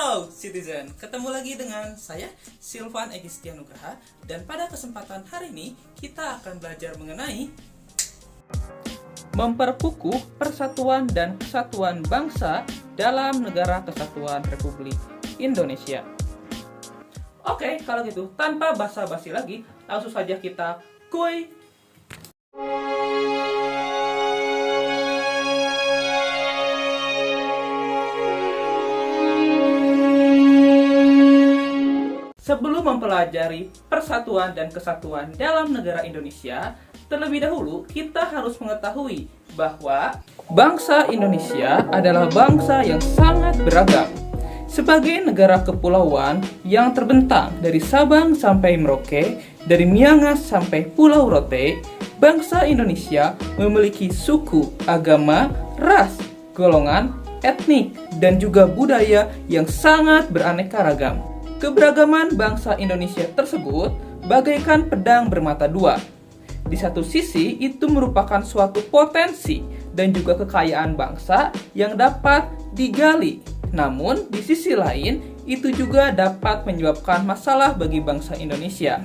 Halo Citizen, ketemu lagi dengan saya Silvan Egistian Nugraha. Dan pada kesempatan hari ini kita akan belajar mengenai memperkukuh persatuan dan kesatuan bangsa dalam Negara Kesatuan Republik Indonesia. Oke, kalau gitu tanpa basa-basi lagi, langsung saja kita kuy. Sebelum mempelajari persatuan dan kesatuan dalam negara Indonesia, terlebih dahulu kita harus mengetahui bahwa bangsa Indonesia adalah bangsa yang sangat beragam. Sebagai negara kepulauan yang terbentang dari Sabang sampai Merauke, dari Miangas sampai Pulau Rote, bangsa Indonesia memiliki suku, agama, ras, golongan, etnik, dan juga budaya yang sangat beraneka ragam. Keberagaman bangsa Indonesia tersebut bagaikan pedang bermata dua. Di satu sisi, itu merupakan suatu potensi dan juga kekayaan bangsa yang dapat digali. Namun, di sisi lain, itu juga dapat menyebabkan masalah bagi bangsa Indonesia.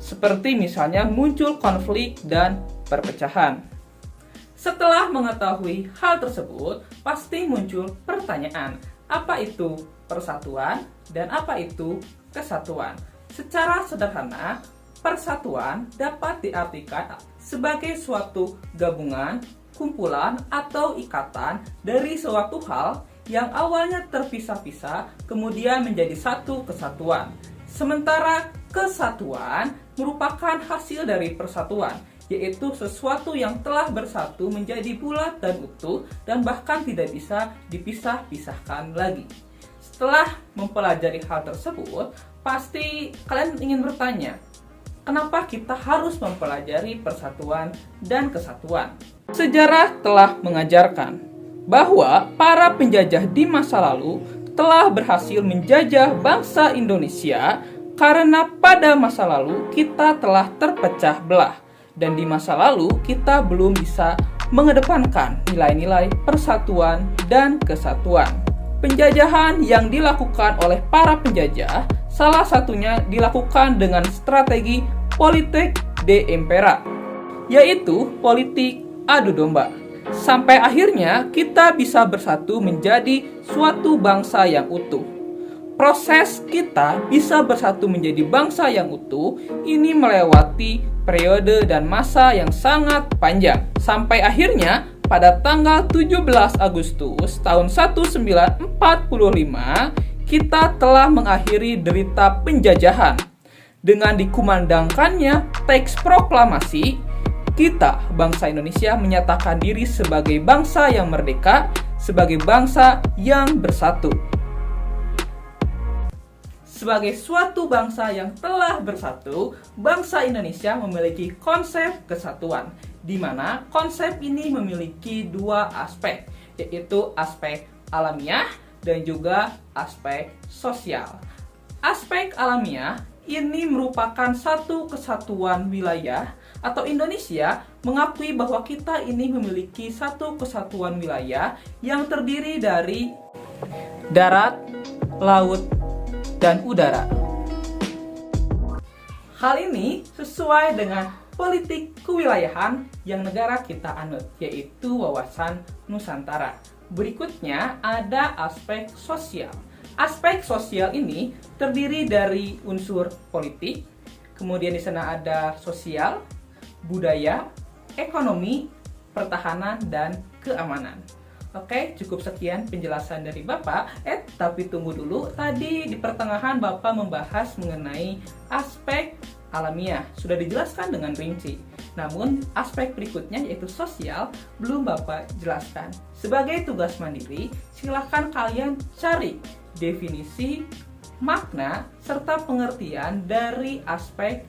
Seperti misalnya muncul konflik dan perpecahan. Setelah mengetahui hal tersebut, pasti muncul pertanyaan, apa itu persatuan dan apa itu kesatuan? Secara sederhana, persatuan dapat diartikan sebagai suatu gabungan, kumpulan, atau ikatan dari suatu hal yang awalnya terpisah-pisah kemudian menjadi satu kesatuan. Sementara kesatuan merupakan hasil dari persatuan, yaitu sesuatu yang telah bersatu menjadi bulat dan utuh dan bahkan tidak bisa dipisah-pisahkan lagi. Setelah mempelajari hal tersebut, pasti kalian ingin bertanya, kenapa kita harus mempelajari persatuan dan kesatuan? Sejarah telah mengajarkan bahwa para penjajah di masa lalu telah berhasil menjajah bangsa Indonesia karena pada masa lalu kita telah terpecah belah. Dan di masa lalu kita belum bisa mengedepankan nilai-nilai persatuan dan kesatuan. Penjajahan yang dilakukan oleh para penjajah salah satunya dilakukan dengan strategi politik de impera, yaitu politik adu domba. Sampai akhirnya kita bisa bersatu menjadi suatu bangsa yang utuh. Proses kita bisa bersatu menjadi bangsa yang utuh ini melewati periode dan masa yang sangat panjang. Sampai akhirnya pada tanggal 17 Agustus tahun 1945 kita telah mengakhiri derita penjajahan. Dengan dikumandangkannya teks proklamasi, kita bangsa Indonesia menyatakan diri sebagai bangsa yang merdeka, sebagai bangsa yang bersatu. Sebagai suatu bangsa yang telah bersatu, bangsa Indonesia memiliki konsep kesatuan, di mana konsep ini memiliki dua aspek, yaitu aspek alamiah dan juga aspek sosial. Aspek alamiah ini merupakan satu kesatuan wilayah atau Indonesia mengakui bahwa kita ini memiliki satu kesatuan wilayah yang terdiri dari darat, laut, dan udara. Hal ini sesuai dengan politik kewilayahan yang negara kita anut, yaitu wawasan Nusantara. Berikutnya ada aspek sosial. Aspek sosial ini terdiri dari unsur politik, kemudian di sana ada sosial, budaya, ekonomi, pertahanan, dan keamanan. Oke, cukup sekian penjelasan dari Bapak. Tapi tunggu dulu. Tadi di pertengahan Bapak membahas mengenai aspek alamiah. Sudah dijelaskan dengan rinci. Namun, aspek berikutnya yaitu sosial belum Bapak jelaskan. Sebagai tugas mandiri, silakan kalian cari definisi, makna, serta pengertian dari aspek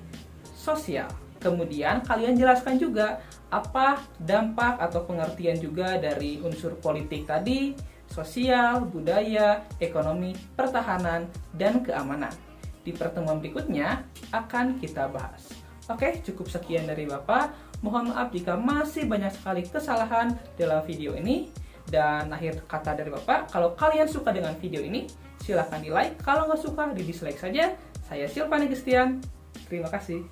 sosial. Kemudian kalian jelaskan juga apa dampak atau pengertian juga dari unsur politik tadi, sosial, budaya, ekonomi, pertahanan, dan keamanan. Di pertemuan berikutnya akan kita bahas. Oke, cukup sekian dari Bapak. Mohon maaf jika masih banyak sekali kesalahan dalam video ini. Dan akhir kata dari Bapak, kalau kalian suka dengan video ini, silahkan di like. Kalau nggak suka, di dislike saja. Saya Silvani Kristian. Terima kasih.